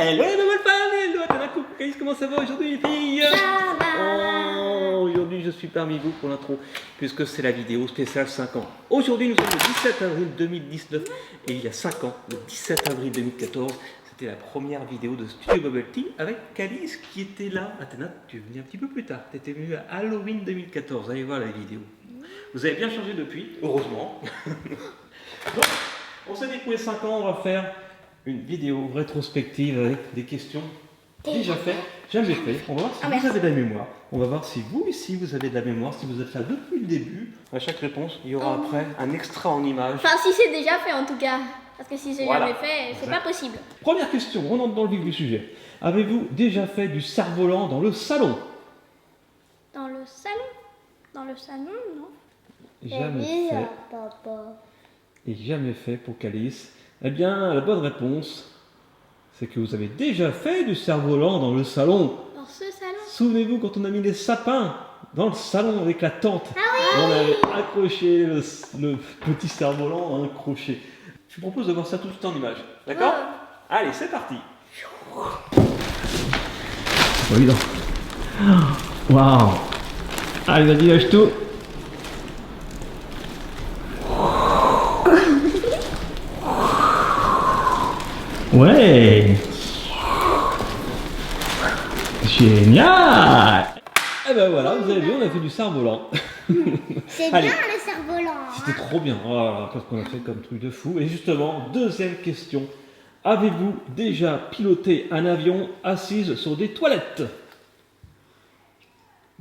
Hello ma femme, hello Athéna, coucou Calice, comment ça va aujourd'hui les filles? Ça va. Aujourd'hui je suis parmi vous pour l'intro, puisque c'est la vidéo spéciale 5 ans. Aujourd'hui nous sommes le 17 avril 2019, et il y a 5 ans, le 17 avril 2014, c'était la première vidéo de Studio Bubble Tea avec Calice qui était là. Athéna, tu es venue un petit peu plus tard, tu étais venue à Halloween 2014, allez voir la vidéo. Vous avez bien changé depuis, heureusement. Donc, on s'est dit que pour les 5 ans, on va faire une vidéo rétrospective avec des questions déjà faites, jamais faites. On va voir si vous avez de la mémoire. On va voir si vous ici, vous avez de la mémoire, si vous êtes là depuis le début. À chaque réponse, il y aura après un extra en image. Enfin, si c'est déjà fait en tout cas. Parce que si c'est Voilà. jamais fait, c'est pas possible. Première question, on entre dans le vif du sujet. Avez-vous déjà fait du cerf-volant dans le salon? Dans le salon? Dans le salon, non? Jamais fait. Et jamais fait pour Calice. Eh bien, la bonne réponse, c'est que vous avez déjà fait du cerf-volant dans le salon. Dans ce salon? Souvenez-vous quand on a mis les sapins dans le salon avec la tente. Ah oui! On avait accroché le petit cerf-volant à un crochet. Je vous propose de voir ça tout de suite en image. D'accord? Allez, c'est parti. Oui, non. Waouh! Allez, vas-y, lâche tout. Ouais! Génial! Et ben voilà, vous avez vu, on a fait du cerf-volant. C'est Allez. bien le cerf-volant. C'était trop bien, voilà, parce qu'on a fait comme truc de fou. Et justement, deuxième question. Avez-vous déjà piloté un avion assise sur des toilettes?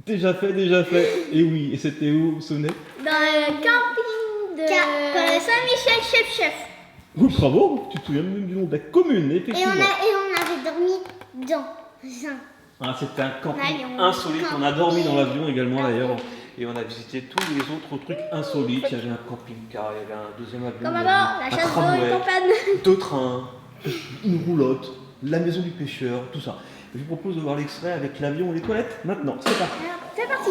Déjà fait, déjà fait. Et oui, et c'était où, vous vous souvenez? Dans le camping de Saint-Michel-Chef-Chef. Oui, bravo, tu te souviens même du nom de la commune, effectivement. Et on avait dormi dans un. Ah, c'était un camping Avion. insolite. On a dormi dans l'avion également d'ailleurs. Et on a visité tous les autres trucs insolites. Il y avait un camping-car, il y avait un deuxième avion. Comme il y avait avant, la un chasse tramway, de campagne. deux trains, une roulotte, la maison du pêcheur, tout ça. Je vous propose de voir l'extrait avec l'avion et les toilettes maintenant. C'est parti. C'est parti.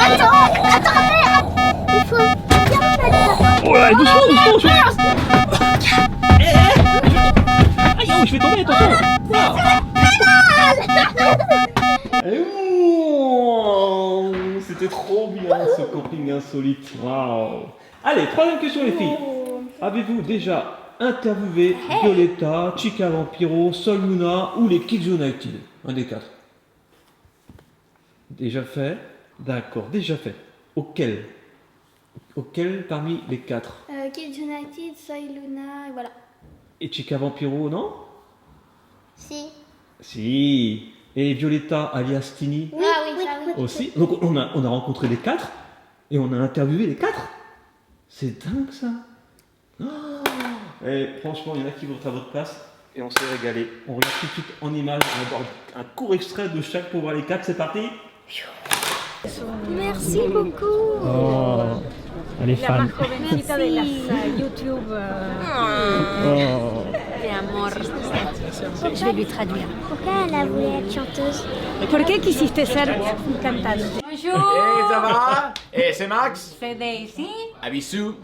Attends, il faut bien mettre. Oh là, doucement. Aïe, oh, je vais tomber, attention. C'était trop bien ce camping insolite. Waouh. Allez, troisième question les filles. Avez-vous déjà interviewé Violetta, Chica Vampiro, Sol Luna ou les Kids United? Un des quatre. Déjà fait? D'accord, déjà fait. Auquel parmi les quatre? Kids United, Soy Luna, et voilà. Et Chica Vampiro, non? Si. Si. Et Violetta alias Tini Oui, oui. aussi. Donc on a rencontré les quatre et on a interviewé les quatre. C'est dingue ça. Oh. Et franchement, il y en a qui vont à votre place et on s'est régalé. On regarde tout de suite en image, on va voir un court extrait de chaque pour voir les quatre. C'est parti. Merci beaucoup. Oh, elle est La fan. más jovencita de las YouTube de amor. Je vais lui traduire. Pourquoi elle a voulu être chanteuse? ¿Por qué quisiste ser un cantante? Bonjour, Ça va? C'est Max. c'est Daisy. Un bisou.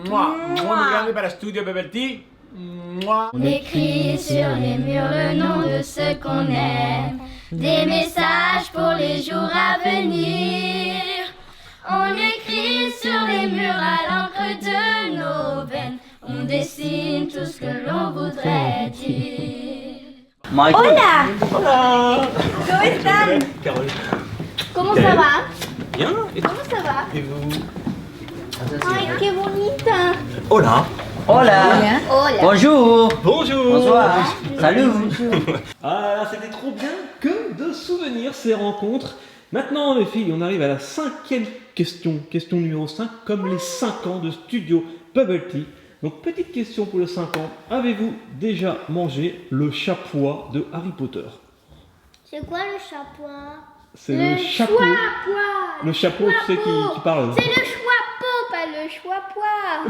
Moi. Muy grande para Studio Bubble Tea. Moi. On écrit sur les murs le nom de ceux qu'on aime, des messages pour les jours à venir. On écrit sur les murs à l'encre de nos veines, on dessine tout ce que l'on voudrait dire. Hola! ¿Cómo están? Carole. ¿Cómo ça va? Bien. Et, ¿Cómo ça va? et vous? Ay, qué bonita. Hola. Hola. Hola. Bonjour. Bonjour. Bonsoir. Salut. Ah, c'était trop bien que de souvenirs ces rencontres. Maintenant, les filles, on arrive à la cinquième question. Question numéro 5, comme les 5 ans de Studio Bubble Tea. Donc, petite question pour les 5 ans. Avez-vous déjà mangé le chapois de Harry Potter? C'est quoi le chapeau? C'est le chapeau. Choix-pois. Le chapeau, tu sais, qui parle. C'est le choix-pot, pas le choix-pois.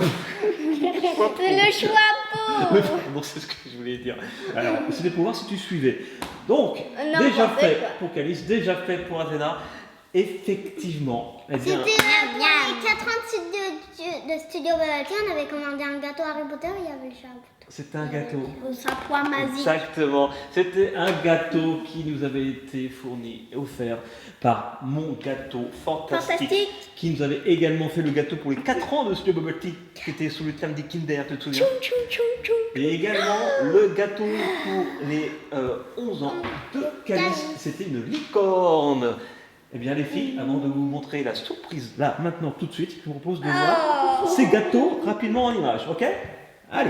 C'est le choix-pot. Bon, c'est ce que je voulais dire. Alors, c'était pour voir si tu suivais. Donc, Non, déjà n'importe fait quoi. pour Calice, déjà fait pour Athéna. Effectivement. Eh bien, C'était pour les 4 ans de Studio Bubble Tea, on avait commandé un gâteau Harry Potter, il y avait le chat Harry Potter. c'était un gâteau. Sa poire magique. Exactement. C'était un gâteau qui nous avait été fourni et offert par Mon Gâteau Fantastique, qui nous avait également fait le gâteau pour les 4 ans de Studio Bubble Tea, qui était sous le thème des Kinder, tu te souviens? Et également le gâteau pour les 11 ans de Calice, c'était une licorne. Eh bien les filles, avant de vous montrer la surprise, là, maintenant, tout de suite, je vous propose de voir ces gâteaux rapidement en image, ok? Allez.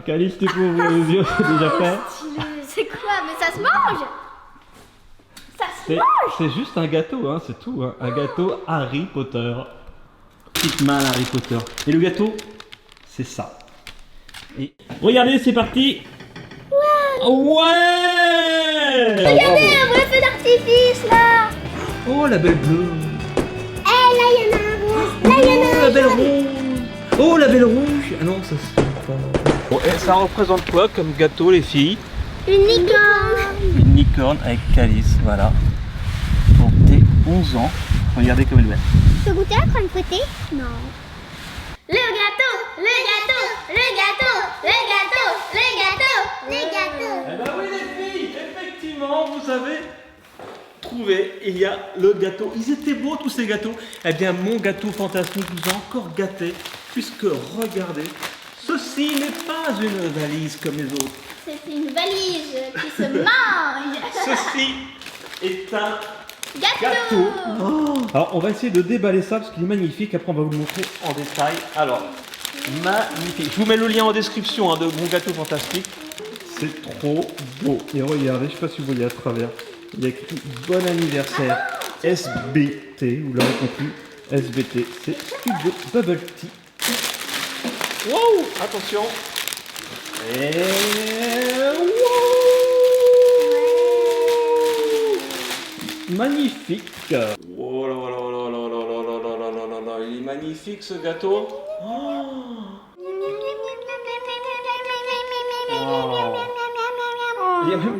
Calice, tu peux ouvrir les yeux, c'est déjà fait. C'est quoi? Mais ça se mange? Ça se mange? C'est juste un gâteau, hein, c'est tout, hein. Un gâteau Harry Potter. Petite main Harry Potter. Et le gâteau, c'est ça. Et regardez, c'est parti. Ouais. Regardez un vrai feu d'artifice là! Oh, la belle bleue. Eh, là il y en a un rose! Là il y en a Oh, un la belle jaune. rouge. Oh, la belle rouge. Ah non, ça se fait pas. Bon, et ça représente quoi comme gâteau, les filles? Une licorne! Une licorne avec Calice, voilà. Pour tes 11 ans. Regardez comme elle est belle. Tu peux goûter la crème fouettée? Non. Le gâteau! Le gâteau! Le gâteau! Le gâteau! Le gâteau! Le gâteau! Eh ben oui les filles, effectivement, vous avez trouvé, il y a le gâteau. Ils étaient beaux tous ces gâteaux. Eh bien, Mon Gâteau Fantastique nous a encore gâtés, puisque regardez, ceci n'est pas une valise comme les autres. C'est une valise qui se mange! Ceci est un Gâteau! gâteau. Oh. Alors, on va essayer de déballer ça parce qu'il est magnifique. Après, on va vous le montrer en détail. Alors, magnifique. Je vous mets le lien en description de Mon Gâteau Fantastique. C'est trop beau. Et regardez, je ne sais pas si vous voyez à travers. Il y a écrit Bon anniversaire SBT. Vous l'avez compris. SBT, c'est Studio Bubble Tea. Wow, attention. Et wow. Magnifique. Oh là là là là là là là là là là là. Il est magnifique ce gâteau. Oh. Il y a même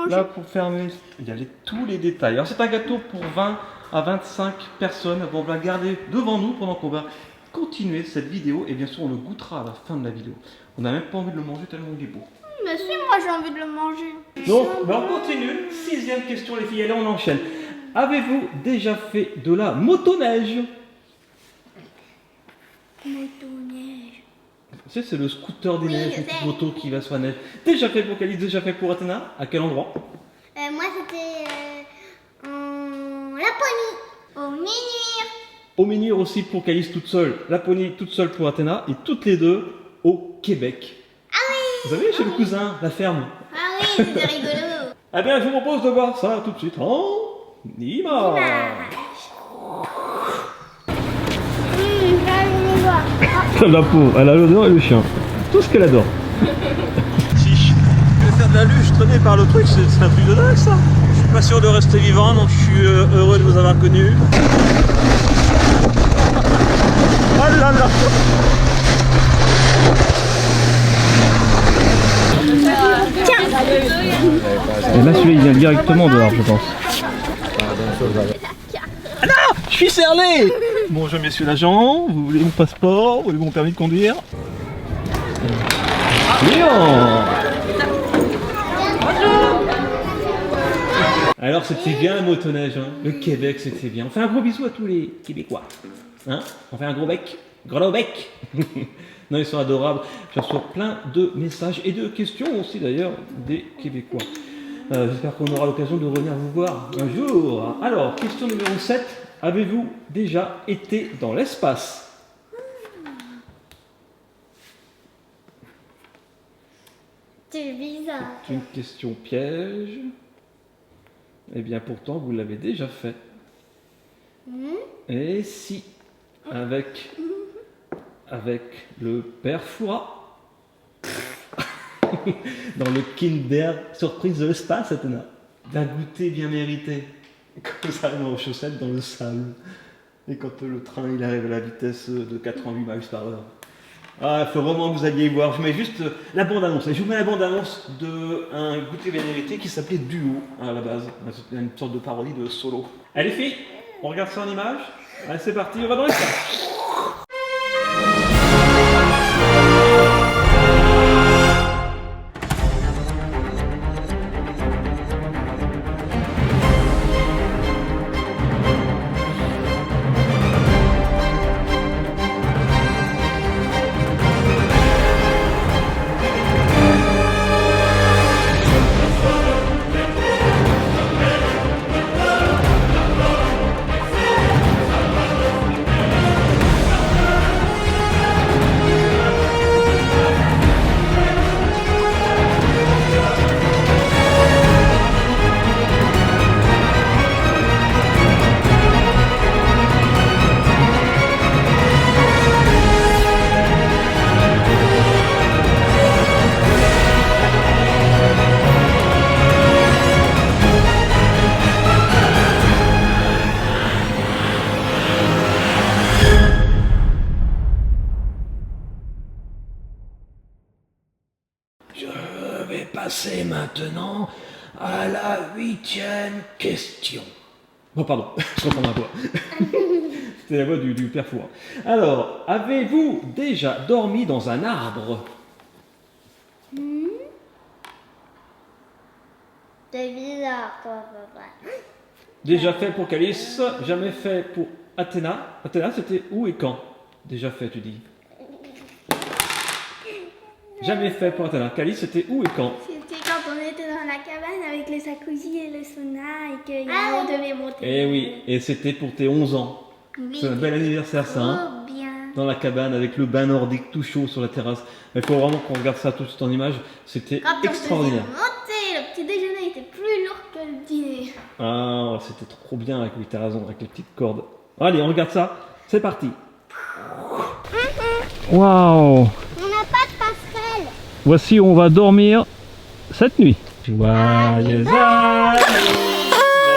là pour fermer, il y a tous les détails. Alors c'est un gâteau pour 20 à 25 personnes. Bon, on va le garder devant nous pendant qu'on va continuer cette vidéo. Et bien sûr on le goûtera à la fin de la vidéo. On n'a même pas envie de le manger tellement il est beau. Mais si, moi j'ai envie de le manger. Donc on continue. 6e question les filles, allez on enchaîne. Avez-vous déjà fait de la motoneige? Motoneige. Tu sais, c'est le scooter des Oui, neiges, je une petite sais. moto qui va sur la neige. Déjà fait pour Calice, déjà fait pour Athéna? À quel endroit? Moi c'était en Laponie. Au Menhir. Au Menhir aussi pour Calice toute seule, Laponie toute seule pour Athéna, et toutes les deux au Québec. Ah oui! Vous savez, chez le cousin, la ferme. Ah oui, c'était rigolo. Eh bien, je vous propose de voir ça tout de suite en image. Je vais aller voir. La pauvre, elle a l'odeur et le chien. Tout ce qu'elle adore. Chiche. Je vais faire de la luge traînée par le truc, c'est un truc de dingue ça. Je suis pas sûr de rester vivant, donc je suis heureux de vous avoir connu. Oh là là. Et là, celui-là, il vient directement dehors, je pense. Ah non, je suis cerné. Bonjour, messieurs l'agent. Vous voulez mon passeport? Vous voulez mon permis de conduire? Léon. Alors, c'était bien la motoneige, hein. Le Québec, c'était bien. On fait un gros bisou à tous les Québécois. Hein? On fait un gros bec. Gros bec. Non, ils sont adorables. Je reçois plein de messages et de questions aussi d'ailleurs des Québécois. J'espère qu'on aura l'occasion de revenir vous voir un jour. Alors, question numéro 7. Avez-vous déjà été dans l'espace? C'est bizarre. C'est une question piège. Eh bien, pourtant, vous l'avez déjà fait. Et si, avec le père Foura, dans le Kinder Surprise de l'espace, Athéna, d'un goûter bien mérité. Quand ça arrive aux chaussettes dans le sable. Et quand le train il arrive à la vitesse de 88 miles par heure. Ah, il faut vraiment que vous alliez voir. Je mets juste la bande-annonce. Et je vous mets la bande-annonce d'un goûter bien hérité qui s'appelait Duo à la base. C'était une sorte de parodie de Solo. Allez filles, on regarde ça en image. Allez, c'est parti, on va dans les salles. Je vais passer maintenant à la 8e question. Oh pardon, je reprends ma voix. C'était la voix du père Fouras. Alors, avez-vous déjà dormi dans un arbre? C'est bizarre, toi, papa. Déjà fait pour Calice, jamais fait pour Athéna. Athéna, c'était où et quand? Déjà fait, tu dis. Jamais fait pour Athéna. Calice, c'était où et quand? C'était quand on était dans la cabane avec le jacuzzi et le sauna et qu'on devait monter. Eh oui, et c'était pour tes 11 ans. Oui, C'est un bel anniversaire ça, hein? trop bien. Dans la cabane avec le bain nordique tout chaud sur la terrasse. Il faut vraiment qu'on regarde ça tout de suite en image. C'était Quand extraordinaire. on faisait monter, le petit déjeuner était plus lourd que le dîner. Ah, c'était trop bien avec, oui, t'as raison, avec les petites cordes. Allez, on regarde ça. C'est parti. Waouh! On n'a pas de passerelle. Voici où on va dormir cette nuit. Joyeux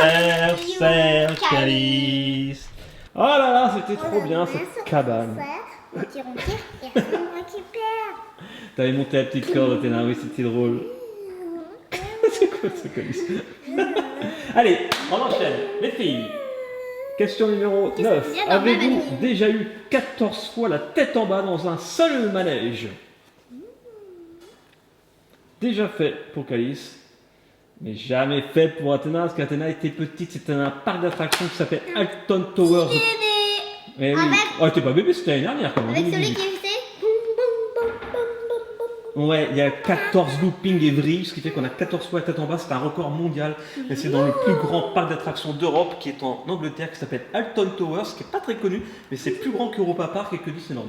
anniversaire, Calice. Oh là là, c'était trop bien cette cabane. On tire et on récupère. T'avais monté la petite corde, Athéna, oui, c'était drôle. C'est quoi ce Calice? Allez, on enchaîne. Les filles. Question numéro 9. bien dans Avez-vous ma manège. déjà eu 14 fois la tête en bas dans un seul manège? Déjà fait pour Calice, mais jamais fait pour Athéna, parce qu'Athéna était petite, c'était un parc d'attractions qui s'appelle Alton Towers. Eh oui. Avec- Oh, t'es pas bébé, c'était l'année dernière quand même. Avec celui 2018. qui faisait boum boum boum boum boum boum. Ouais, il y a 14 loopings et vrilles, ce qui fait qu'on a 14 fois la tête en bas, c'est un record mondial. Et c'est dans le plus grand parc d'attractions d'Europe, qui est en Angleterre, qui s'appelle Alton Towers, qui est pas très connu, mais c'est plus grand qu'Europa Park et que Disneyland.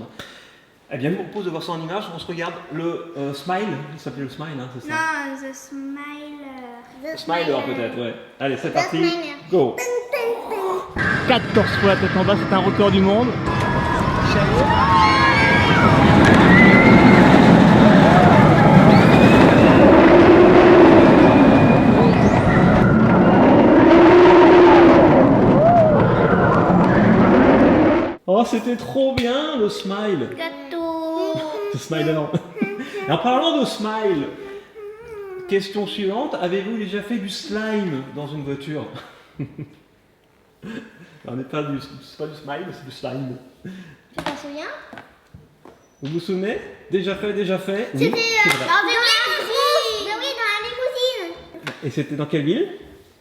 Eh bien, je vous propose de voir ça en image. On se regarde le Smile, il s'appelait le Smile, hein, c'est ça? Non, The Smiler. Smiler peut-être, ouais. Allez, c'est parti. Smiler. Go. 14 fois la tête en bas, c'est un record du monde. Oh, c'était trop bien le Smile. Gâteau. Le Smile alors. En parlant de Smile, question suivante, avez-vous déjà fait du slime dans une voiture? On n'est pas du, c'est pas du smile, c'est du slime. Tu t'en souviens? Vous vous souvenez? Déjà fait, déjà fait. Oui, C'était c'est vrai. dans la limousine. Mais oui, dans la limousine. Et c'était dans quelle ville?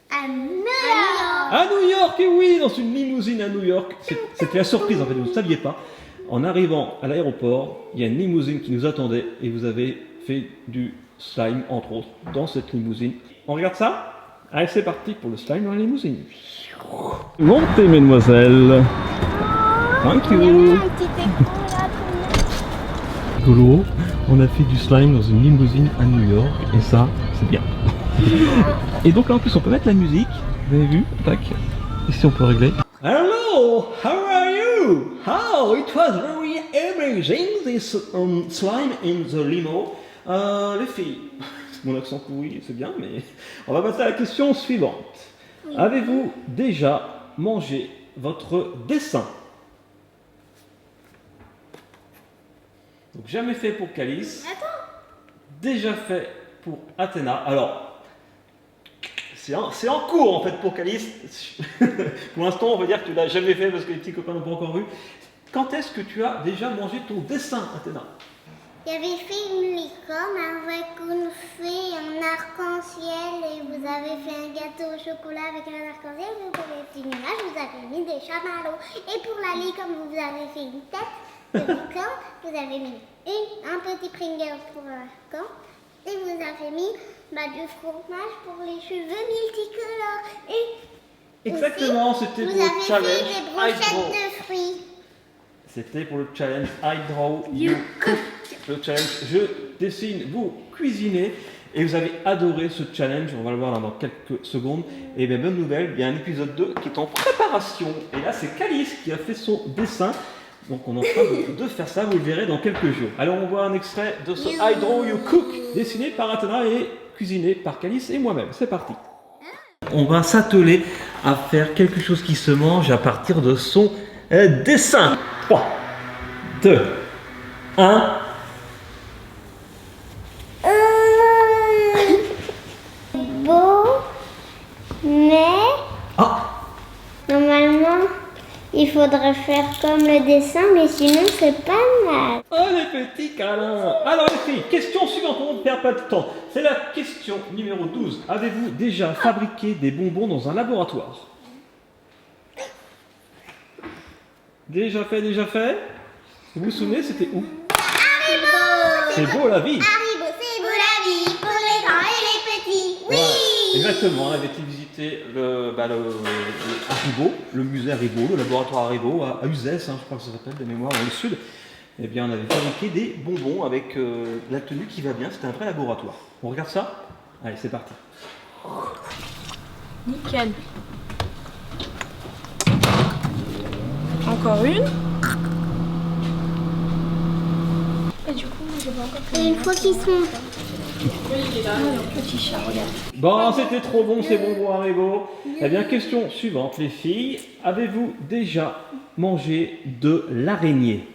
À New York. À New York, et oui, dans une limousine à New York. C'était la surprise en fait, vous ne saviez pas. En arrivant à l'aéroport, il y a une limousine qui nous attendait et vous avez fait du slime, entre autres, dans cette limousine. On regarde ça? Allez, c'est parti pour le slime dans la limousine. Montez, mesdemoiselles. Thank you. Un petit écran là, trop bien. Rigolo, on a fait du slime dans une limousine à New York et ça, c'est bien. Et donc là en plus on peut mettre la musique, vous avez vu? Tac. Ici on peut régler. Hello, how are you? How it was very amazing this slime in the limo. Les filles, mon accent pourri, c'est bien, mais on va passer à la question suivante. Avez-vous déjà mangé votre dessin? Donc Donc jamais fait pour Calice. Déjà fait pour Athéna. Alors, c'est en cours en fait pour Calice. Pour l'instant, on va dire que tu l'as jamais fait parce que les petits copains n'ont pas encore vu. Quand est-ce que tu as déjà mangé ton dessin, Athéna? J'avais fait une licorne avec une fée en arc-en-ciel et vous avez fait un gâteau au chocolat avec un arc-en-ciel, vous avez fait une image, vous avez mis des chamallows. Et pour la licorne, vous avez fait une tête de licorne, vous avez mis un petit Pringles pour l'arc et vous avez mis du fromage pour les cheveux multicolores. Et Exactement, c'était vous pour le avez fait challenge des brochettes de fruits. C'était pour le challenge I Draw You Cook. Le challenge je dessine, vous cuisinez. Et vous avez adoré ce challenge, on va le voir là dans quelques secondes. Et bien bonne nouvelle, il y a un épisode 2 qui est en préparation. Et là c'est Calice qui a fait son dessin. Donc on est en train de faire ça, vous le verrez dans quelques jours. Alors on voit un extrait de ce I Draw You Cook, dessiné par Athéna et cuisiné par Calice et moi-même. C'est parti. On va s'atteler à faire quelque chose qui se mange à partir de son dessin. 3, 2, 1. Beau, mais normalement il faudrait faire comme le dessin, mais sinon c'est pas mal. Oh les petits câlins. Alors les filles, question suivante, on ne perd pas de temps. C'est la question numéro 12. Avez-vous déjà fabriqué des bonbons dans un laboratoire? Déjà fait. Vous vous souvenez, c'était où? Haribo, C'est beau la vie. Haribo, c'est beau la vie pour les grands et les petits. Oui. Ouais, exactement, on avait visité le Haribo, le musée Haribo, le laboratoire Haribo à Uzès, je crois que ça s'appelle de mémoire dans le sud. Eh bien, on avait fabriqué des bonbons avec la tenue qui va bien, c'était un vrai laboratoire. On regarde ça? Allez, c'est parti. Nickel. Encore une. Et du coup, j'ai pas encore fait. Et une fois qu'ils sont Petit chat, regarde. Bon, c'était trop bon ces bonbons Haribo. Eh bien, question suivante, les filles. Avez-vous déjà mangé de l'araignée?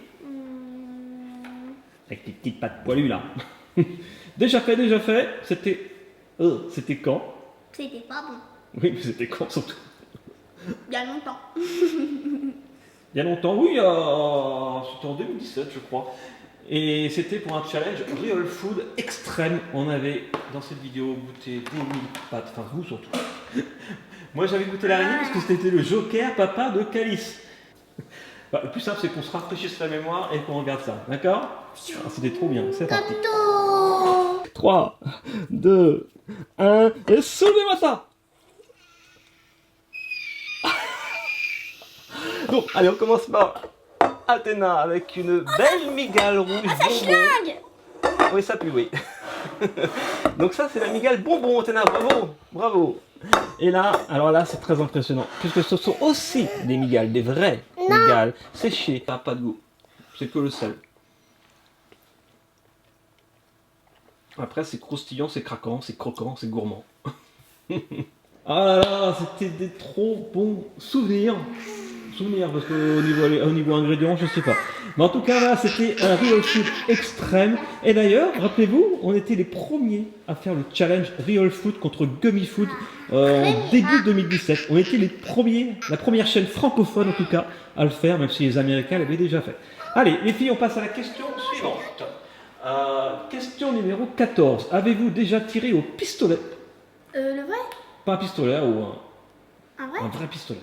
Avec les petites pattes poilues là. Déjà fait. C'était quand? c'était pas bon. Oui, mais c'était quand surtout? Il y a longtemps. Il y a longtemps, oui, c'était en 2017 je crois. Et c'était pour un challenge Real Food extrême. On avait dans cette vidéo goûté des mille pâtes, enfin vous surtout. Moi j'avais goûté l'araignée parce que c'était le joker papa de Calice. Bah, le plus simple c'est qu'on se rafraîchisse la mémoire et qu'on regarde ça, d'accord? C'était trop bien, c'est parti. 3, 2, 1, et soulevez-moi ça! Donc, allez, on commence par Athéna avec une belle migale rouge bonbon. Oui, ça pue, oui. Donc ça, c'est la migale bonbon, Athéna, bravo. Et là, alors là, c'est très impressionnant, puisque ce sont aussi des migales, des vraies migales séchées. Ça n'a pas de goût, c'est que le sel. Après, c'est croustillant, c'est craquant, c'est croquant, c'est gourmand. Ah là là, c'était des trop bons souvenirs. Parce qu'au niveau ingrédients, je sais pas. Mais en tout cas, là, c'était un Real Food extrême. Et d'ailleurs, rappelez-vous, on était les premiers à faire le challenge Real Food contre Gummy Food en début 2017. On était les premiers, la première chaîne francophone en tout cas, à le faire, même si les Américains l'avaient déjà fait. Allez, les filles, on passe à la question suivante. Question numéro 14. Avez-vous déjà tiré au pistolet? Le vrai? Pas un pistolet ou Un vrai pistolet.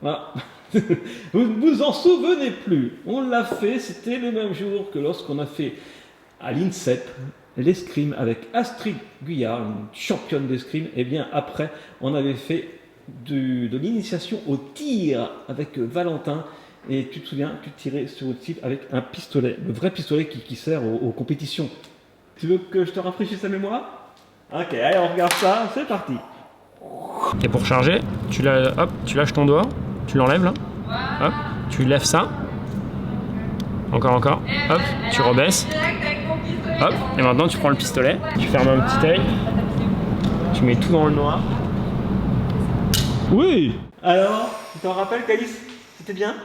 Voilà. Vous ne vous en souvenez plus. On l'a fait, c'était le même jour que lorsqu'on a fait à l'INSEP l'escrime avec Astrid Guyard, une championne d'escrime. Et bien après, on avait fait de l'initiation au tir avec Valentin. Et tu te souviens, tu tirais sur le type avec un pistolet, le vrai pistolet qui sert aux compétitions. Tu veux que je te rafraîchisse la mémoire? Ok, allez, on regarde ça, c'est parti. Et pour charger, tu lâches ton doigt, tu l'enlèves là, hop, tu lèves ça, encore, hop, tu rebaisses, hop, et maintenant tu prends le pistolet, tu fermes un petit œil, tu mets tout dans le noir. Oui. Alors, tu t'en rappelles, Calice? C'était bien?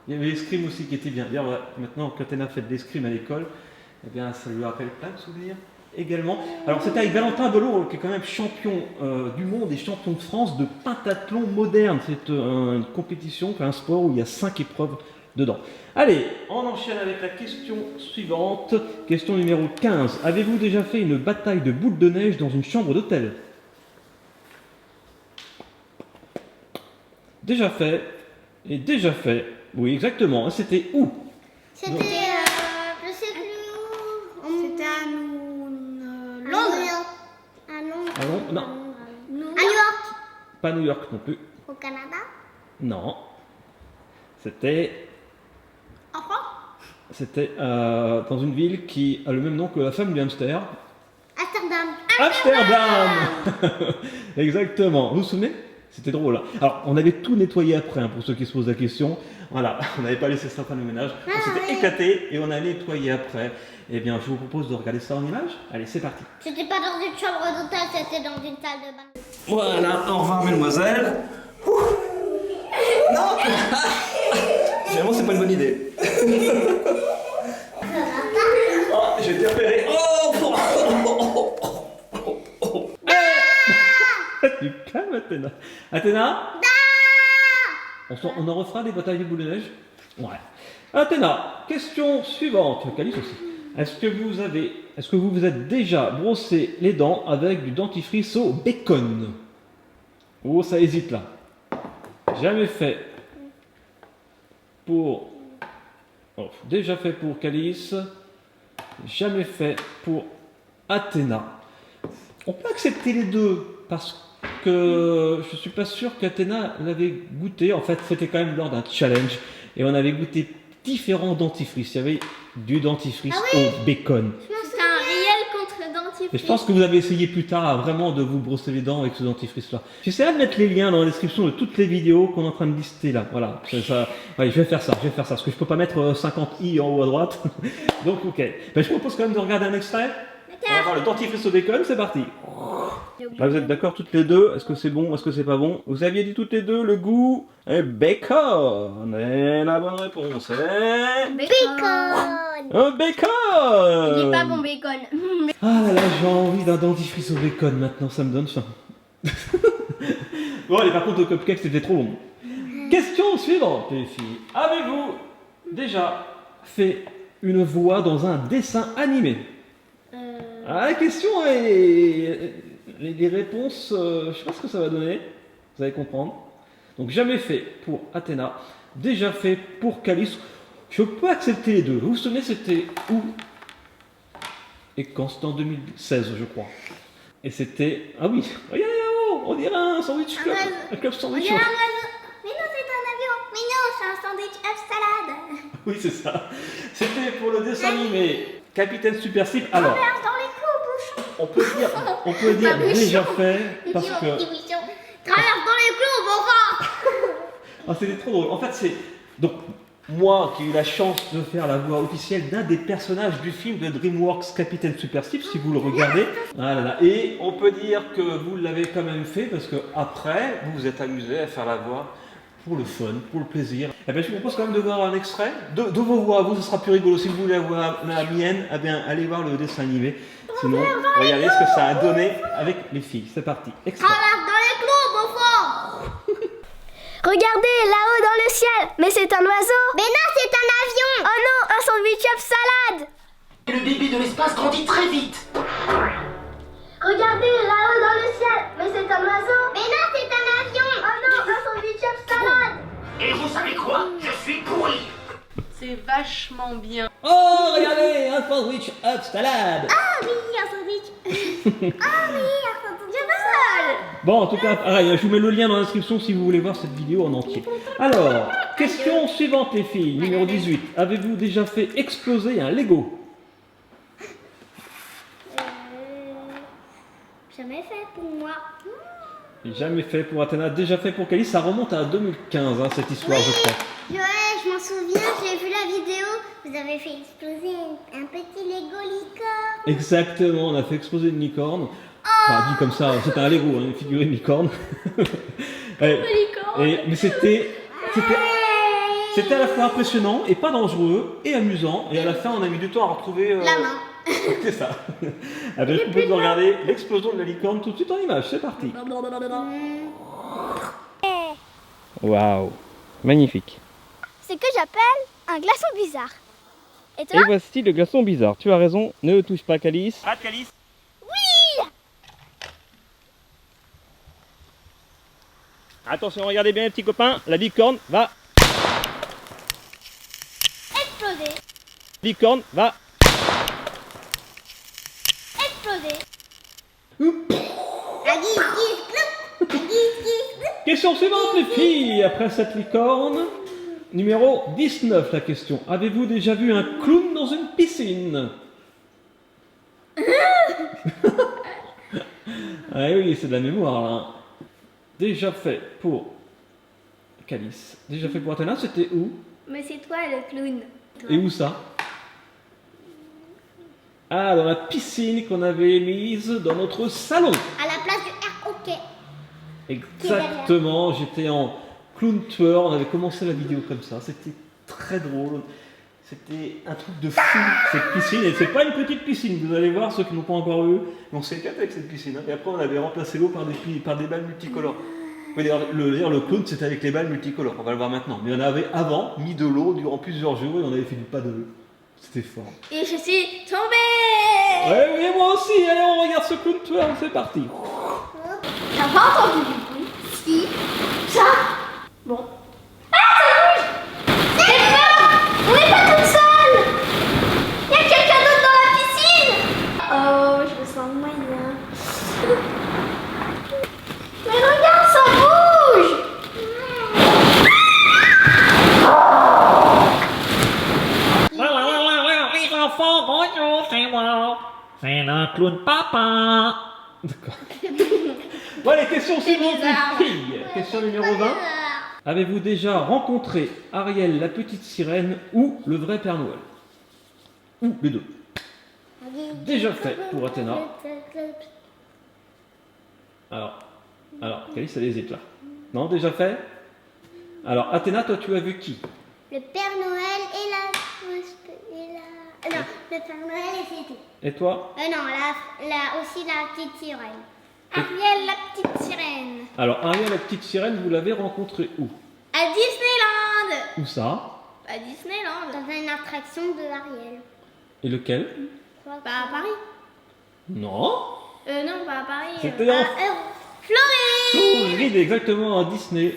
Il y avait l'escrime aussi qui était bien. D'ailleurs, maintenant, quand elle a fait de l'escrime à l'école, eh bien, ça lui rappelle plein de souvenirs également. Alors, c'était avec Valentin Belot, qui est quand même champion du monde et champion de France de pentathlon moderne. C'est une compétition, un sport où il y a 5 épreuves dedans. Allez, on enchaîne avec la question suivante. Question numéro 15. Avez-vous déjà fait une bataille de boules de neige dans une chambre d'hôtel? Déjà fait. Et déjà fait. Oui, exactement. C'était où? C'était, je sais plus où. C'était à Londres. À Londres. À Londres? Non. À New York. Pas New York non plus. Au Canada. Non. C'était En France. dans une ville qui a le même nom que la femme du hamster. Amsterdam. Amsterdam. Exactement. Vous vous souvenez? C'était drôle. Alors, on avait tout nettoyé après, hein, pour ceux qui se posent la question. Voilà, on n'avait pas laissé ça faire le ménage. On s'était éclaté et on a nettoyé après. Eh bien, je vous propose de regarder ça en image. Allez, c'est parti. C'était pas dans une chambre d'hôtel, c'était dans une salle de bain. Voilà, au revoir, mesdemoiselles. Ouh. Non. Finalement, c'est pas une bonne idée. Oh, j'ai été repéré. Du calme, Athéna. Athéna? On en refera des batailles de boules de neige? Ouais. Athéna, question suivante. Calice aussi. Est-ce que vous vous êtes déjà brossé les dents avec du dentifrice au bacon? Oh, ça hésite là. Jamais fait pour... Oh, déjà fait pour Calice. Jamais fait pour Athéna. On peut accepter les deux parce que je suis pas sûr qu'Athéna l'avait goûté. En fait, c'était quand même lors d'un challenge et on avait goûté différents dentifrices. Il y avait du dentifrice au bacon. C'est un réel contre dentifrice. Et je pense que vous avez essayé plus tard vraiment de vous brosser les dents avec ce dentifrice-là. J'essaierai de mettre les liens dans la description de toutes les vidéos qu'on est en train de lister là. Voilà, ça, ouais, je vais faire ça, parce que je peux pas mettre 50 i en haut à droite. Donc ok. Ben, je vous propose quand même de regarder un extrait. On va voir le dentifrice au bacon, c'est parti. Là, vous êtes d'accord toutes les deux? Est-ce que c'est bon? Est-ce que c'est pas bon? Vous aviez dit toutes les deux le goût est bacon. Et la bonne réponse est... Bacon. Un bacon. Il est pas bon bacon. Ah là là, j'ai envie d'un dentifrice au bacon maintenant, ça me donne faim. Bon, allez, par contre, au cupcake, c'était trop bon. Question suivante, les filles. Avez-vous déjà fait une voix dans un dessin animé? Ah, la question est... Les réponses, je sais pas ce que ça va donner. Vous allez comprendre. Donc, jamais fait pour Athéna. Déjà fait pour Calice. Je peux accepter les deux. Vous vous souvenez, c'était où et quand? C'était en 2016, je crois. Et c'était... Ah oui, regardez là-haut, on dirait un sandwich club. Un club sandwich. Regarde un oiseau. Mais non, c'est un avion. Mais non, c'est un sandwich œuf salade. Oui, c'est ça. C'était pour le dessin animé Capitaine Super Slip. Alors, Traverse dans les clous, bouchon. on peut dire Pas bouchon. déjà fait parce Dis, que... mon petit bouchon. Traverse dans les clous, bon sang. Ah, c'était trop drôle. En fait, c'est... Donc, moi qui ai eu la chance de faire la voix officielle d'un des personnages du film de DreamWorks Capitaine Super Slip, si vous le regardez. Ah là là. Et on peut dire que vous l'avez quand même fait parce que après, vous vous êtes amusé à faire la voix pour le fun, pour le plaisir. Eh bien, je vous propose quand même de voir un extrait de vos voix. Vous, ce sera plus rigolo. Si vous voulez avoir la mienne, eh bien, allez voir le dessin animé. Sinon, regardez ce que ça a donné avec les filles. C'est parti. Extrait. Traverse dans les clous, bon sang. Regardez, là-haut dans le ciel. Mais c'est un oiseau. Mais non, c'est un avion. Oh non, un sandwich œuf salade. Le bébé de l'espace grandit très vite. Regardez, là-haut dans le ciel. Mais c'est un oiseau. Mais non, c'est un avion. Oh non, un sandwich œuf salade. Et vous savez quoi? Je suis pourri. C'est vachement bien. Oh, regardez, un sandwich up salade. Ah oui, un sandwich. Ah oui, un sandwich seul. Bon, en tout cas, pareil, je vous mets le lien dans la description si vous voulez voir cette vidéo en entier. Alors, question suivante, les filles, numéro 18. Avez-vous déjà fait exploser un Lego? Jamais fait pour moi. Jamais fait pour Athéna, déjà fait pour Calice. Ça remonte à 2015, hein, cette histoire, je crois. Ouais, je m'en souviens, j'ai vu la vidéo. Vous avez fait exploser un petit Lego licorne. Exactement, on a fait exploser une licorne. Enfin, dit comme ça, c'était un Lego, hein, une figurine licorne. Mais c'était C'était à la fois impressionnant et pas dangereux et amusant. Et à la fin, on a mis du temps à retrouver... La main. C'est ça. Alors, je vous propose de regarder l'explosion de la licorne tout de suite en image. C'est parti. Waouh, magnifique. C'est que j'appelle un glaçon bizarre. Et toi? Et voici le glaçon bizarre. Tu as raison, ne touche pas Calice. Arrête Calice. Oui! Attention, regardez bien les petits copains. La licorne va... Exploser. Licorne va... Exploser. Question suivante les filles. Après cette licorne, numéro 19 la question. Avez-vous déjà vu un clown dans une piscine? Ah oui, c'est de la mémoire là. Déjà fait pour Calice. Déjà fait pour Athéna, c'était où? Mais c'est toi le clown. Et où ça? Ah, dans la piscine qu'on avait mise dans notre salon. À la place du air hockey. Exactement, j'étais en clown tueur, on avait commencé la vidéo comme ça, c'était très drôle. C'était un truc de fou, cette piscine, et c'est pas une petite piscine, vous allez voir, ceux qui n'ont pas encore vu, on s'est éclaté avec cette piscine, hein. Et après on avait remplacé l'eau par des balles multicolores. Oui, d'ailleurs, le clown c'était avec les balles multicolores, on va le voir maintenant, mais on avait avant mis de l'eau durant plusieurs jours et on avait fait du paddle. C'était fort. Et je suis tombée. Ouais, oui, moi aussi, allez on regarde ce clown tueur, c'est parti. T'as pas entendu du bruit? Si. Ça. Bon. Ah, ça bouge. C'est pas. On n'est pas toute seule. Il y a quelqu'un d'autre dans la piscine. Oh, je me sens moyen. Mais regarde, ça bouge. Les enfants, bonjour, c'est moi. C'est le clown papa. D'accord. Bon, les questions suivantes, les filles. Question numéro 20. Avez-vous déjà rencontré Ariel, la petite sirène, ou le vrai Père Noël? Ou les deux? Déjà fait pour Athéna. Alors, Calice, elle hésite là. Non, déjà fait? Alors, Athéna, toi, tu as vu qui? Le Père Noël et la... Non, le Père Noël et c'est tout. Et toi? Non, aussi la petite sirène. Ariel, la petite sirène. Alors, Ariel, la petite sirène, vous l'avez rencontrée où? À Disneyland. Où ça? À Disneyland. Dans une attraction de Ariel. Et lequel? Bah, à Paris. Non? Non, pas à Paris. C'était en Floride. Floride, exactement, à Disney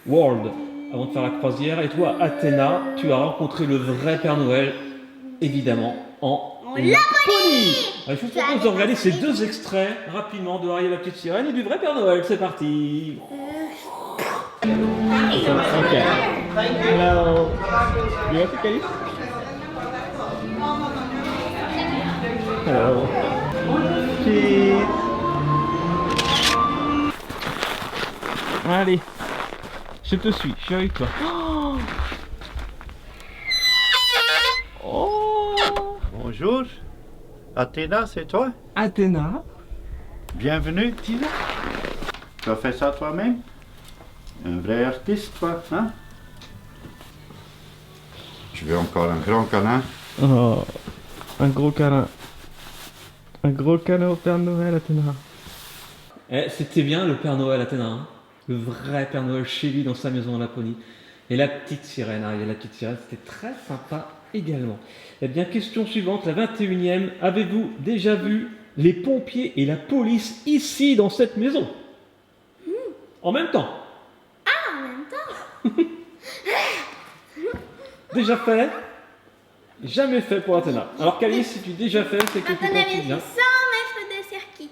World. Avant de faire la croisière. Et toi, Athéna, tu as rencontré le vrai Père Noël, évidemment, en Laponie. Alors, je vous propose de regarder ces deux extraits rapidement de Ariel la petite sirène et du vrai Père Noël. C'est parti. Ok. Alors, you want to Calice? Alors, cheese. Allez, je te suis, je suis avec toi. Oh. Bonjour, Athéna, c'est toi? Athéna. Bienvenue, Tina. Tu as fait ça toi-même? Un vrai artiste, toi, hein? Tu veux encore un grand câlin? Oh, un gros câlin. Un gros câlin au Père Noël, Athéna. C'était bien le Père Noël, Athéna. Hein, le vrai Père Noël chez lui dans sa maison en Laponie. Et la petite sirène, Ariel, la petite sirène, c'était très sympa également. Eh bien, question suivante, la 21e. Avez-vous déjà vu les pompiers et la police ici dans cette maison? En même temps? Ah, en même temps. Déjà fait? Jamais fait pour Athéna. Alors Calice, si tu déjà fait, c'est que tu On avait fait 100 continues bien. mètres de circuit.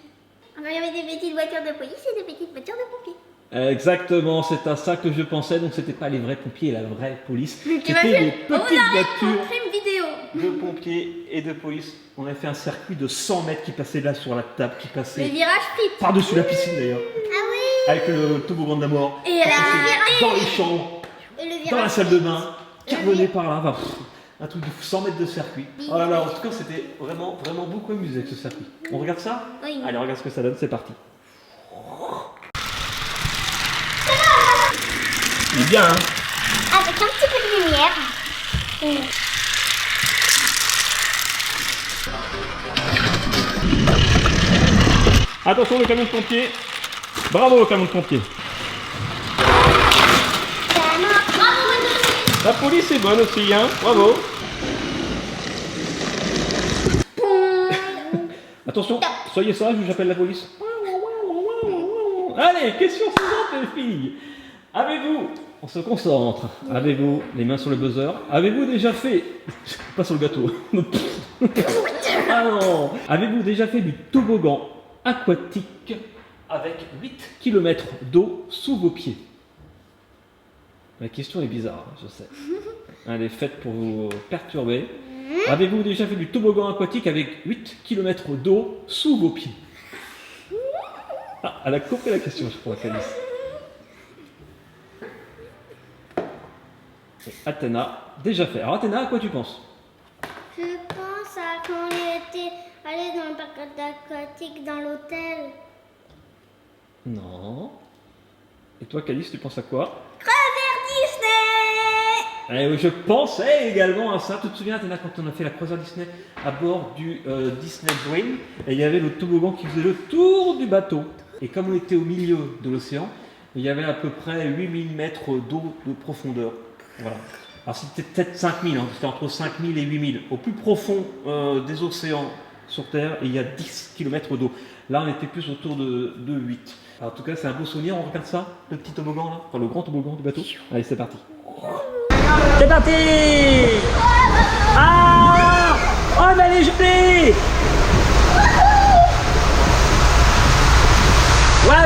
Alors, il y avait des petites voitures de police et des petites voitures de pompiers. Exactement, c'est à ça que je pensais. Donc c'était pas les vrais pompiers et la vraie police. C'était T'imagines? les petites voitures Une vidéo. de pompiers et de police. On a fait un circuit de 100 mètres qui passait là sur la table, qui Le passait virage flip. par-dessus la piscine d'ailleurs. Ah oui. Avec le toboggan de la mort. Et Dans les champs, Et le virage dans la salle de bain, Et qui le revenait par là. Enfin, un truc de fou, 100 mètres de circuit. Oh là là, en tout cas, c'était vraiment, vraiment beaucoup amusé avec ce circuit. On regarde ça? Oui. Allez, regarde ce que ça donne, c'est parti. Il est bien, hein? avec un petit peu de lumière. Attention le camion de pompier. Bravo le camion de pompier. La police est bonne aussi, hein. Bravo. Attention, soyez sages ou j'appelle la police. Allez, question suivante les filles. Avez-vous, on se concentre, avez-vous les mains sur le buzzer, avez-vous déjà fait, pas sur le gâteau, ah non, avez-vous déjà fait du toboggan aquatique avec 8 km d'eau sous vos pieds? La question est bizarre, je sais. Elle est faite pour vous perturber. Avez-vous déjà fait du toboggan aquatique avec 8 km d'eau sous vos pieds? Ah, elle a compris la question, je crois, Calice. Et Athéna, déjà fait. Alors Athéna, à quoi tu penses? Je pense à quand on était allé dans le parc aquatique dans l'hôtel. Non. Et toi, Calice, tu penses à quoi? Disney. Eh oui, je pensais également à ça. Tu te souviens, Athéna, quand on a fait la croisière Disney à bord du Disney Dream, et il y avait le toboggan qui faisait le tour du bateau. Et comme on était au milieu de l'océan, il y avait à peu près 8000 mètres d'eau de profondeur. Voilà. Alors c'était peut-être 5000, hein, c'était entre 5000 et 8000. Au plus profond des océans sur Terre, il y a 10 km d'eau. Là, on était plus autour de 8. Alors, en tout cas, c'est un beau souvenir. On regarde ça, le petit toboggan là, enfin le grand toboggan du bateau. Allez, c'est parti. C'est parti. Ah, oh, mais elle est gelée. Ouais,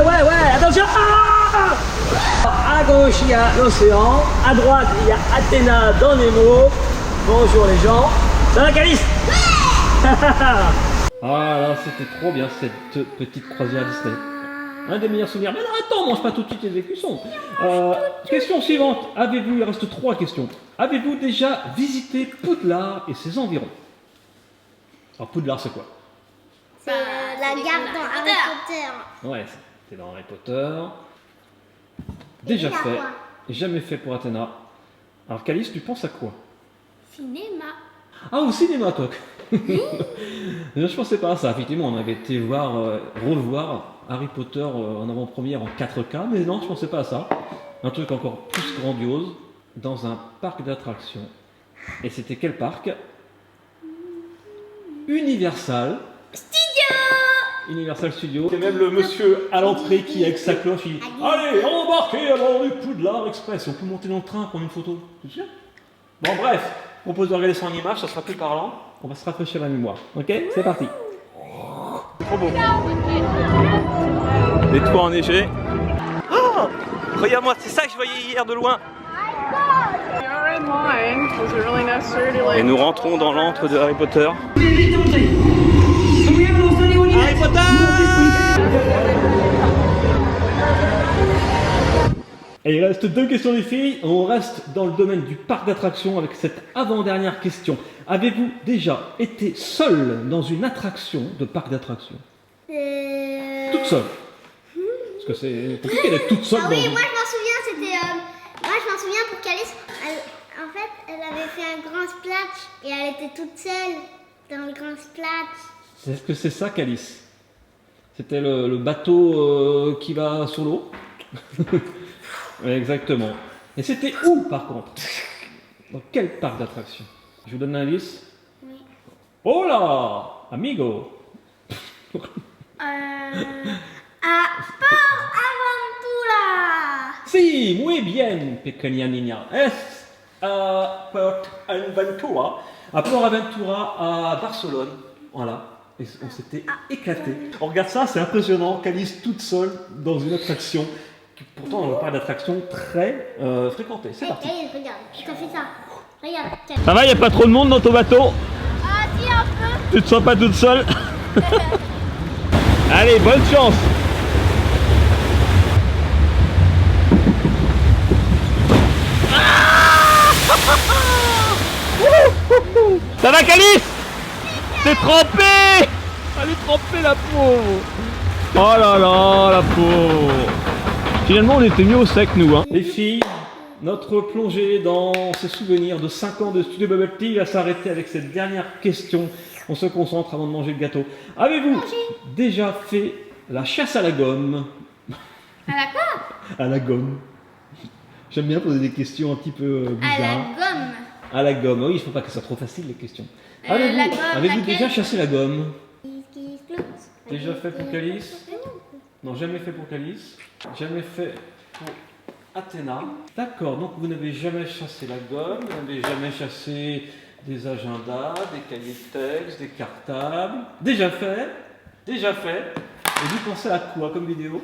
attention. Ah, à gauche, il y a l'océan. À droite, il y a Athéna dans Nemo. Bonjour les gens. Ça va, Calice? Ah là, c'était trop bien cette petite croisière Disney. Un des meilleurs souvenirs. Mais non, attends, mange pas tout de suite les écussons. Question suivante. Avez-vous, il reste 3 questions. Avez-vous déjà visité Poudlard et ses environs? Alors Poudlard, c'est quoi? C'est la gare dans Harry Potter. Ouais, c'était dans Harry Potter. Déjà fait. Jamais fait pour Athéna. Alors Calice, tu penses à quoi? Cinéma. Ah, au cinéma, toi. Je pensais pas à ça. Effectivement, on avait été revoir Harry Potter en avant-première en 4K, mais non, je pensais pas à ça. Un truc encore plus grandiose, dans un parc d'attractions. Et c'était quel parc? Universal Studios. C'est même le monsieur à l'entrée qui, avec sa cloche, il dit « Allez, embarquez à bord du Poudlard Express !» On peut monter dans le train, prendre une photo. Tu te souviens? Bon, bref, je propose de regarder ça en image, ça sera plus parlant. On va se rafraîchir la mémoire. Ok? C'est parti. C'est trop beau. Les toits enneigés. Oh, regarde-moi, c'est ça que je voyais hier de loin. Et nous rentrons dans l'antre de Harry Potter. Harry Potter! Et il reste 2 questions des filles. On reste dans le domaine du parc d'attractions avec cette avant-dernière question. Avez-vous déjà été seule dans une attraction de parc d'attractions? Toute seule? Parce que c'est compliqué d'être toute seule. Ah oui, moi je m'en souviens, moi je m'en souviens pour Calice. En fait, elle avait fait un grand splash et elle était toute seule dans le grand splash. Est-ce que c'est ça, Calice? C'était le bateau qui va sur l'eau? Exactement. Et c'était où, par contre? Dans quel parc d'attractions? Je vous donne un indice? Oui. Oh là, amigo. À Port Aventura. Si, muy bien, pequeña niña. Es a Port Aventura. À Port Aventura, à Barcelone. Voilà. Et on s'était éclaté. On regarde ça, c'est impressionnant. Calice toute seule dans une attraction. Qui, pourtant, on parle d'attraction très fréquentée. C'est parti. Regarde, je t'ai fait ça. Regarde. Ça va, il n'y a pas trop de monde dans ton bateau? Ah, si, un peu. Tu te sens pas toute seule? Allez, bonne chance. Ça va, Calice? T'es trempé. Elle est trempée, la pauvre. Oh là là, la pauvre. Finalement, on était mieux au sec, nous. Hein. Les filles, Notre plongée dans ces souvenirs de 5 ans de Studio Bubble Tea va s'arrêter avec cette dernière question. On se concentre avant de manger le gâteau. Avez-vous déjà fait la chasse à la gomme? À la quoi? À la gomme. J'aime bien poser des questions un petit peu bizarres. À la gomme. À la gomme. Oui, il ne faut pas que ça soit trop facile les questions. La gomme, Avez-vous laquelle? déjà chassé la gomme? Déjà fait pour Calice? Non, jamais fait pour Calice. Jamais fait pour Athéna. D'accord, donc vous n'avez jamais chassé la gomme, vous n'avez jamais chassé des agendas, des cahiers de texte, des cartables. Déjà fait. Déjà fait. Et vous pensez à quoi comme vidéo?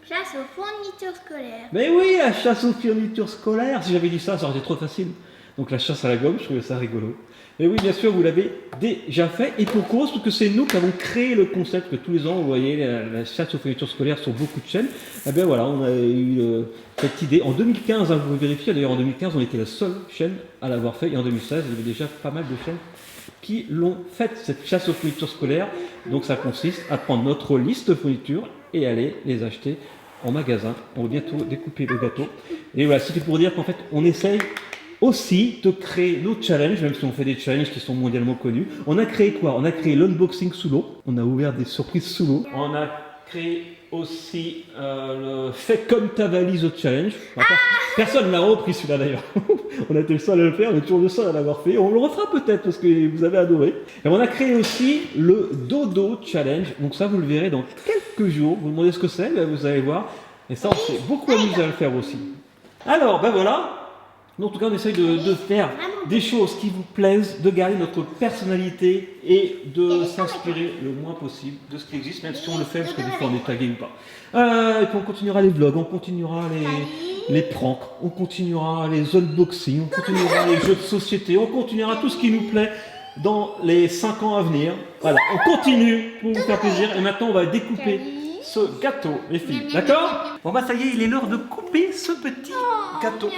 Chasse aux fournitures scolaires. Mais oui, la chasse aux fournitures scolaires. Si j'avais dit ça, ça aurait été trop facile. Donc la chasse à la gomme, je trouvais ça rigolo. Mais oui, bien sûr, vous l'avez déjà fait. Et pour cause, parce que c'est nous qui avons créé le concept que tous les ans, vous voyez, la chasse aux fournitures scolaires sur beaucoup de chaînes. Eh bien voilà, on a eu cette idée. En 2015, hein, vous pouvez vérifier, d'ailleurs en 2015, on était la seule chaîne à l'avoir fait. Et en 2016, il y avait déjà pas mal de chaînes qui l'ont faite, cette chasse aux fournitures scolaires. Donc ça consiste à prendre notre liste de fournitures et aller les acheter en magasin. On va bientôt découper le gâteau. Et voilà, c'était pour dire qu'en fait, on essaye aussi de créer nos challenges, même si on fait des challenges qui sont mondialement connus. On a créé quoi? On a créé l'unboxing sous l'eau. On a ouvert des surprises sous l'eau. On a créé aussi le fait comme ta valise au challenge. Enfin, personne ne l'a repris celui-là d'ailleurs. On a été le seul à le faire, on est toujours le seul à l'avoir fait. On le refera peut-être parce que vous avez adoré. Et on a créé aussi le dodo challenge. Donc ça, vous le verrez dans quelques jours. Vous demandez ce que c'est, ben vous allez voir. Et ça, on s'est beaucoup amusé à le faire aussi. Alors, ben voilà. En tout cas, on essaye de faire des choses qui vous plaisent, de garder notre personnalité et de s'inspirer le moins possible de ce qui existe, même si on le fait parce que des fois on est tagué ou pas. Et puis on continuera les vlogs, on continuera les pranks, on continuera les unboxings, on continuera les jeux de société, on continuera tout ce qui nous plaît dans les 5 ans à venir. Voilà, on continue pour vous faire plaisir. Et maintenant, on va découper ce gâteau, les filles. D'accord? Bon bah ça y est, il est l'heure de couper ce petit gâteau.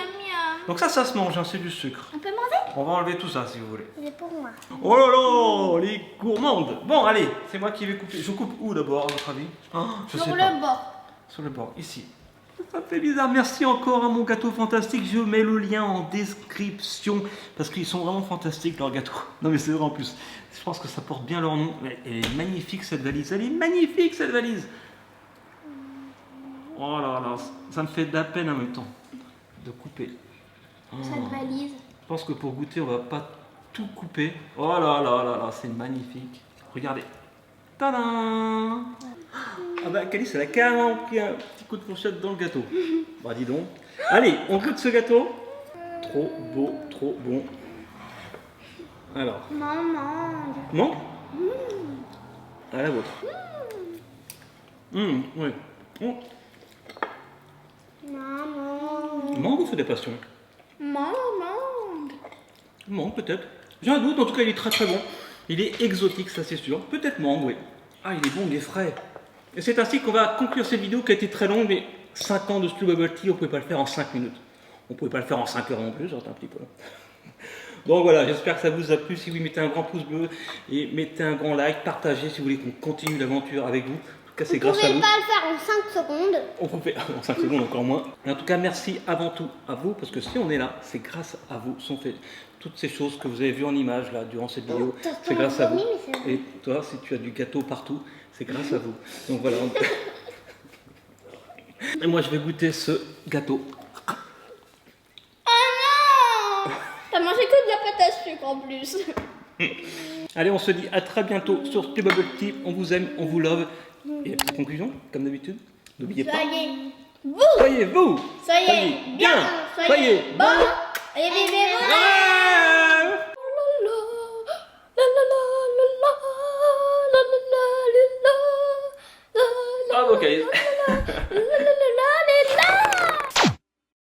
Donc ça se mange, hein, c'est du sucre. On peut manger? On va enlever tout ça si vous voulez. C'est pour moi. Oh là là, les gourmandes. Bon, allez, c'est moi qui vais couper. Je coupe où d'abord, à votre avis? Je sais Sur pas. le bord. Sur le bord, ici. Ça fait bizarre. Merci encore à mon gâteau fantastique. Je mets le lien en description parce qu'ils sont vraiment fantastiques, leurs gâteaux. Non mais c'est vrai en plus. Je pense que ça porte bien leur nom. Elle est magnifique cette valise. Elle est magnifique cette valise. Oh là là, ça me fait de la peine en même temps de couper. Cette valise. Je pense que pour goûter, on va pas tout couper. Oh là là là là, c'est magnifique. Regardez. Tadam! Ah bah, Calice, elle a carrément pris un petit coup de fourchette dans le gâteau. Bah, dis donc. Allez, on goûte ce gâteau. Trop beau, trop bon. Alors. Maman. Non? À la vôtre. Oui. Maman. Mangue ou feu des passions? Maman. Mangue, peut-être. J'ai un doute, en tout cas, il est très très bon. Il est exotique, ça c'est sûr. Peut-être mangue, oui. Ah, il est bon, il est frais. Et c'est ainsi qu'on va conclure cette vidéo qui a été très longue, mais 5 ans de Studio Bubble Tea, on ne pouvait pas le faire en 5 minutes. On ne pouvait pas le faire en 5 heures non plus, j'entends un petit peu. Donc voilà, j'espère que ça vous a plu. Si oui, mettez un grand pouce bleu et mettez un grand like, partagez si vous voulez qu'on continue l'aventure avec vous. En tout cas, c'est grâce à vous. Vous pouvez pas le faire en 5 secondes. On peut faire en 5 secondes encore moins. Mais en tout cas, merci avant tout à vous, parce que si on est là, c'est grâce à vous. Sont fait toutes ces choses que vous avez vues en images là durant cette vidéo, c'est grâce à vous. Et toi, si tu as du gâteau partout, c'est grâce à vous. Donc voilà. Et moi, je vais goûter ce gâteau. Oh non! T'as mangé que de la pâte à sucre en plus. Allez, on se dit à très bientôt sur Studio Bubble Tea. On vous aime, on vous love. Et la petite conclusion, comme d'habitude, n'oubliez pas. Soyez vous. Soyez vous. Soyez bien. Soyez bon. Et vivez-vous. Bravo, Calice.